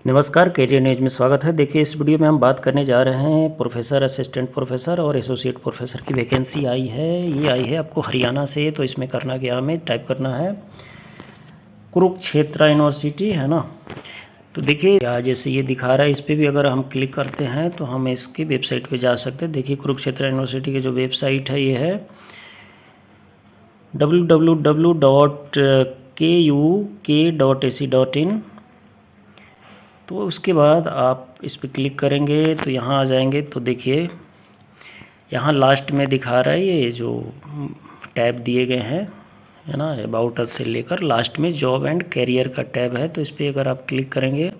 नमस्कार, career news में स्वागत है। देखिए, इस वीडियो में हम बात करने जा रहे हैं प्रोफेसर, असिस्टेंट प्रोफेसर और एसोसिएट प्रोफेसर की वैकेंसी आई है। ये आई है आपको हरियाणा से। तो इसमें करना क्या, हमें टाइप करना है कुरुक्षेत्र यूनिवर्सिटी, है ना। तो देखिए यहाँ जैसे ये दिखा रहा है, इस पर भी अगर हम क्लिक करते हैं तो हम इसकी वेबसाइट पे जा सकते हैं। देखिए, कुरुक्षेत्र यूनिवर्सिटी की जो वेबसाइट है ये है www.kuk.ac.in। तो उसके बाद आप इस पर क्लिक करेंगे तो यहाँ आ जाएंगे। तो देखिए यहाँ लास्ट में दिखा रहा है ये जो टैब दिए गए हैं, है ना, अबाउट अस से लेकर लास्ट में जॉब एंड कैरियर का टैब है। तो इस पर अगर आप क्लिक करेंगे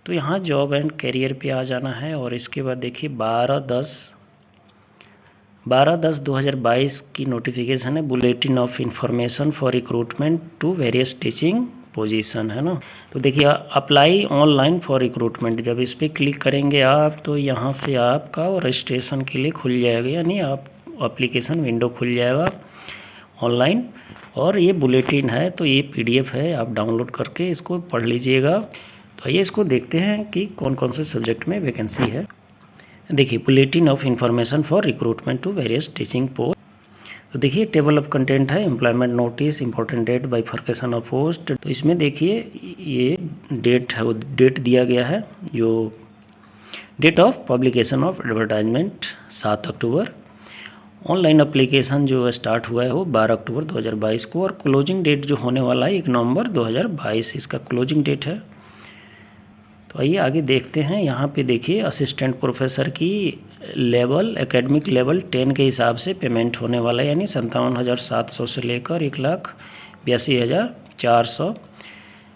तो यहाँ जॉब एंड कैरियर पे आ जाना है। और इसके बाद देखिए 12/10/2022 की नोटिफिकेशन है, bulletin of information for recruitment to various teaching position, है ना। तो देखिए अप्लाई ऑनलाइन फॉर रिक्रूटमेंट, जब इस पर क्लिक करेंगे आप तो यहाँ से आपका रजिस्ट्रेशन के लिए खुल जाएगा, यानी आप एप्लीकेशन विंडो खुल जाएगा ऑनलाइन। और ये बुलेटिन है, तो ये पीडीएफ है, आप डाउनलोड करके इसको पढ़ लीजिएगा। तो आइए इसको देखते हैं कि कौन कौन से सब्जेक्ट में वैकेंसी है। देखिए, bulletin of information for recruitment to various teaching post. तो देखिए टेबल ऑफ कंटेंट है, employment notice, important date, bifurcation of post. तो इसमें देखिए ये डेट है, वो डेट दिया गया है, जो date of publication of advertisement 7 October. Online application जो स्टार्ट हुआ है वो 12 अक्टूबर 2022 को। और क्लोजिंग डेट जो होने वाला है 1 नवंबर 2022 इसका क्लोजिंग डेट है। तो आइए आगे देखते हैं। यहाँ पे देखिए असिस्टेंट प्रोफेसर की लेवल, एकेडमिक लेवल 10 के हिसाब से पेमेंट होने वाला है, यानी 57,700 से लेकर 1,82,400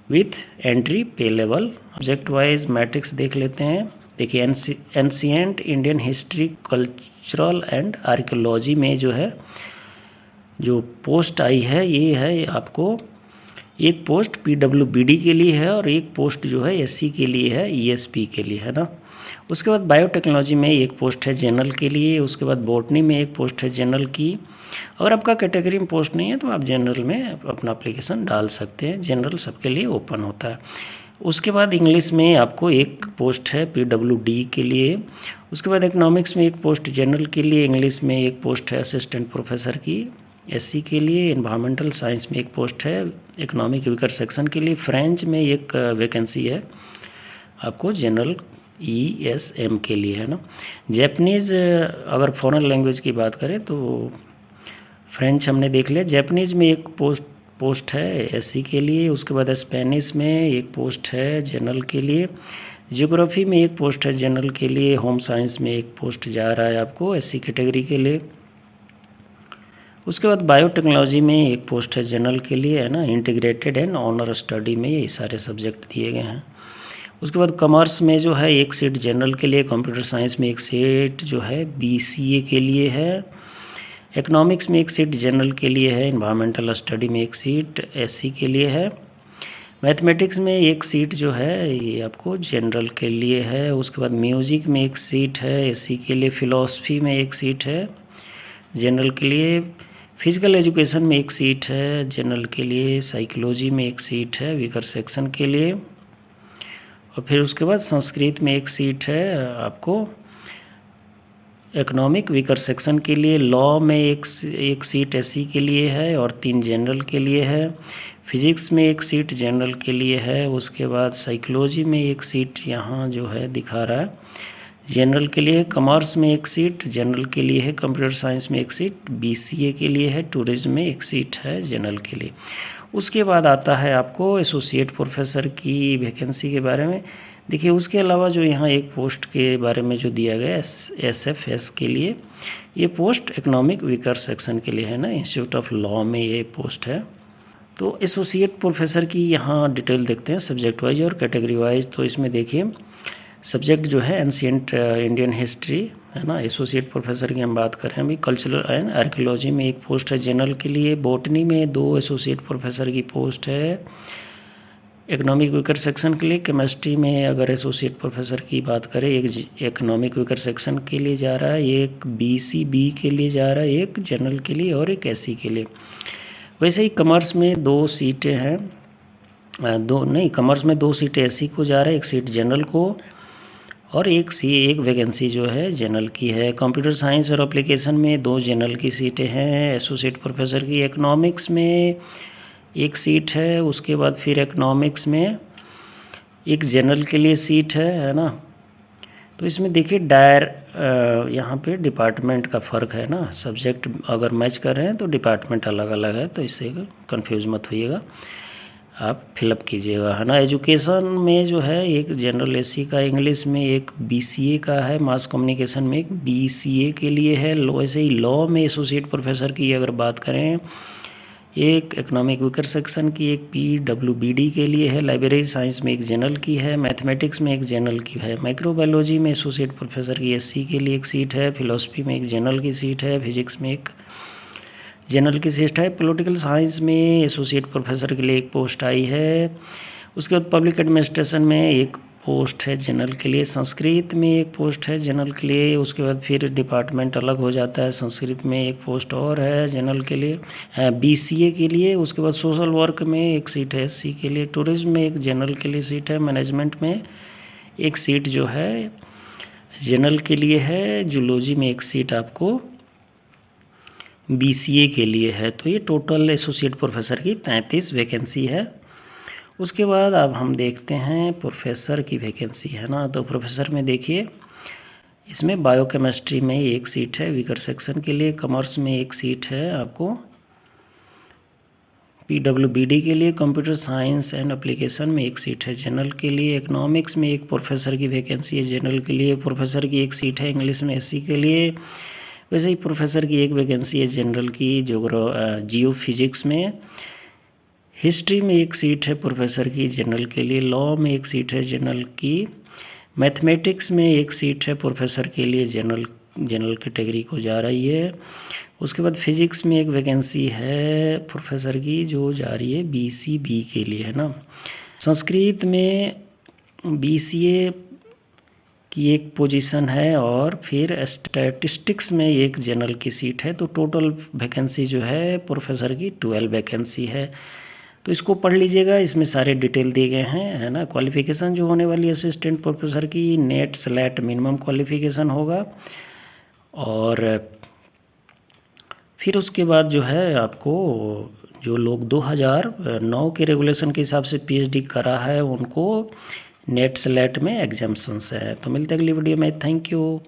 विथ एंट्री पे लेवल। सब्जेक्ट वाइज मैट्रिक्स देख लेते हैं। देखिए ancient Indian history, cultural and archaeology में जो है जो पोस्ट आई है ये है आपको, एक पोस्ट पीडब्ल्यूबीडी के लिए है और एक पोस्ट जो है एससी के लिए है, ईएसपी के लिए, है ना। उसके बाद बायोटेक्नोलॉजी में एक पोस्ट है जनरल के लिए। उसके बाद बॉटनी में एक पोस्ट है जनरल की। अगर आपका कैटेगरी में पोस्ट नहीं है तो आप जनरल में अपना एप्लीकेशन डाल सकते हैं, जनरल सबके लिए ओपन होता है। उसके बाद इंग्लिश में आपको एक पोस्ट है पीडब्ल्यूडी के लिए। उसके बाद इकोनॉमिक्स में एक पोस्ट जनरल के लिए, इंग्लिश में एक पोस्ट है असिस्टेंट प्रोफेसर की एससी के लिए। एनवायरमेंटल साइंस में एक पोस्ट है इकोनॉमिक वीकर सेक्शन के लिए। फ्रेंच में एक वैकेंसी है आपको जनरल ईएसएम के लिए, है ना। जैपनीज़, अगर फॉरेन लैंग्वेज की बात करें तो फ्रेंच हमने देख लिया। जैपनीज़ में एक पोस्ट है एससी के लिए। उसके बाद स्पेनिश में एक पोस्ट है जनरल के लिए। ज्योग्राफी में एक पोस्ट है जनरल के लिए। होम साइंस में एक पोस्ट जा रहा है आपको एससी कैटेगरी के लिए। उसके बाद बायोटेक्नोलॉजी में एक पोस्ट है जनरल के लिए, है ना। इंटीग्रेटेड एंड ऑनर स्टडी में ये सारे सब्जेक्ट दिए गए हैं। उसके बाद कॉमर्स में जो है एक सीट जनरल के लिए। कंप्यूटर साइंस में एक सीट जो है बीसीए के लिए है। इकोनॉमिक्स में एक सीट जनरल के लिए है। एनवायरमेंटल स्टडी में एक सीट एससी के लिए है। मैथमेटिक्स में एक सीट जो है ये आपको जनरल के लिए है। उसके बाद म्यूज़िक में एक सीट है एससी के लिए। फ़िलासफ़ी में एक सीट है जनरल के लिए। फिजिकल एजुकेशन में एक सीट है जनरल के लिए। साइकोलॉजी में एक सीट है वीकर सेक्शन के लिए। और फिर उसके बाद संस्कृत में एक सीट है आपको इकोनॉमिक वीकर सेक्शन के लिए। लॉ में एक सीट एससी के लिए है और 3 जनरल के लिए है। फिजिक्स में एक सीट जनरल के लिए है। उसके बाद साइकोलॉजी में एक सीट यहाँ जो है दिखा रहा है जनरल के लिए। कॉमर्स में एक सीट जनरल के लिए है। कंप्यूटर साइंस में एक सीट बीसीए के लिए है। टूरिज्म में एक सीट है जनरल के लिए। उसके बाद आता है आपको एसोसिएट प्रोफेसर की वैकेंसी के बारे में। देखिए उसके अलावा जो यहाँ एक पोस्ट के बारे में जो दिया गया एसएफएस के लिए, ये पोस्ट इकोनॉमिक वीकर सेक्शन के लिए है ना, इंस्टीट्यूट ऑफ लॉ में ये पोस्ट है। तो एसोसिएट प्रोफेसर की यहाँ डिटेल देखते हैं सब्जेक्ट वाइज और कैटेगरी वाइज। तो इसमें देखिए सब्जेक्ट जो है एंशिएंट इंडियन हिस्ट्री, है ना। एसोसिएट प्रोफेसर की हम बात कर रहे हैं अभी। कल्चरल एंड आर्कियोलॉजी में एक पोस्ट है जनरल के लिए। बॉटनी में 2 एसोसिएट प्रोफेसर की पोस्ट है इकोनॉमिक वीकर सेक्शन के लिए। केमिस्ट्री में अगर एसोसिएट प्रोफेसर की बात करें, एक इकोनॉमिक वीकर सेक्शन के लिए जा रहा है, एक बीसीबी के लिए जा रहा है, एक जनरल के लिए और एक एससी के लिए। वैसे ही कॉमर्स में 2 सीटें हैं दो नहीं, कॉमर्स में 2 सीटें एससी को जा रहा है, 1 सीट जनरल को, और एक वैकेंसी जो है जनरल की है। कंप्यूटर साइंस और एप्लीकेशन में 2 जनरल की सीटें हैं एसोसिएट प्रोफेसर की। इकोनॉमिक्स में 1 सीट है, उसके बाद फिर इकोनॉमिक्स में 1 जनरल के लिए सीट है ना। तो इसमें देखिए यहाँ पे डिपार्टमेंट का फ़र्क है ना, सब्जेक्ट अगर मैच कर रहे हैं तो डिपार्टमेंट अलग अलग है, तो इससे कंफ्यूज मत होइएगा, आप फिलअप कीजिएगा, है ना। एजुकेशन में जो है एक जनरल एससी का, इंग्लिश में एक बीसीए का है, मास कम्युनिकेशन में एक बीसीए के लिए है। वैसे ही लॉ में एसोसिएट प्रोफेसर की अगर बात करें, एक इकोनॉमिक वीकर सेक्शन की, एक पीडब्ल्यूबीडी के लिए है। लाइब्रेरी साइंस में एक जनरल की है, मैथमेटिक्स में एक जनरल की है। माइक्रोबायोलॉजी में एसोसिएट प्रोफेसर की एससी के लिए एक सीट है। फिलोसफी में एक जनरल की सीट है। फिजिक्स में एक जनरल की सीट है। पॉलिटिकल साइंस में एसोसिएट प्रोफेसर के लिए एक पोस्ट आई है। उसके बाद पब्लिक एडमिनिस्ट्रेशन में एक पोस्ट है जनरल के लिए। संस्कृत में एक पोस्ट है जनरल के लिए। उसके बाद फिर डिपार्टमेंट अलग हो जाता है, संस्कृत में एक पोस्ट और है जनरल के लिए, बीसीए के लिए। उसके बाद सोशल वर्क में एक सीट है एससी के लिए। टूरिज्म में एक जनरल के लिए सीट है। मैनेजमेंट में एक सीट जो है जनरल के लिए है। जूलॉजी में एक सीट आपको बीसीए के लिए है। तो ये टोटल एसोसिएट प्रोफेसर की 33 वैकेंसी है। उसके बाद अब हम देखते हैं प्रोफेसर की वैकेंसी, है ना। तो प्रोफेसर में देखिए, इसमें बायोकेमिस्ट्री में 1 सीट है वीकर सेक्शन के लिए। कॉमर्स में 1 सीट है आपको पीडब्ल्यूबीडी के लिए। कंप्यूटर साइंस एंड एप्लीकेशन में 1 सीट है जनरल के लिए। इकोनॉमिक्स में 1 प्रोफेसर की वैकेंसी है जनरल के लिए। प्रोफेसर की 1 सीट है इंग्लिश में एससी के लिए। वैसे ही प्रोफेसर की 1 वैकेंसी है जनरल की जियो फिजिक्स में। हिस्ट्री में 1 सीट है प्रोफेसर की जनरल के लिए। लॉ में 1 सीट है जनरल की। मैथमेटिक्स में 1 सीट है प्रोफेसर के लिए, जनरल कैटेगरी को जा रही है। उसके बाद फिजिक्स में 1 वैकेंसी है प्रोफेसर की जो जा रही है बीसीबी के लिए, है ना। संस्कृत में बीसीए की 1 पोजीशन है, और फिर स्टैटिस्टिक्स में 1 जनरल की सीट है। तो टोटल वैकेंसी जो है प्रोफेसर की 12 वैकेंसी है। तो इसको पढ़ लीजिएगा, इसमें सारे डिटेल दिए गए हैं, है ना। क्वालिफ़िकेशन जो होने वाली असिस्टेंट प्रोफेसर की, नेट स्लैट मिनिमम क्वालिफ़िकेशन होगा, और फिर उसके बाद जो है आपको जो लोग 2009 के रेगुलेशन के हिसाब से पीएचडी करा है उनको नेट स्लैट में एग्जाम्पशंस है। तो मिलते हैं अगली वीडियो में। Thank you.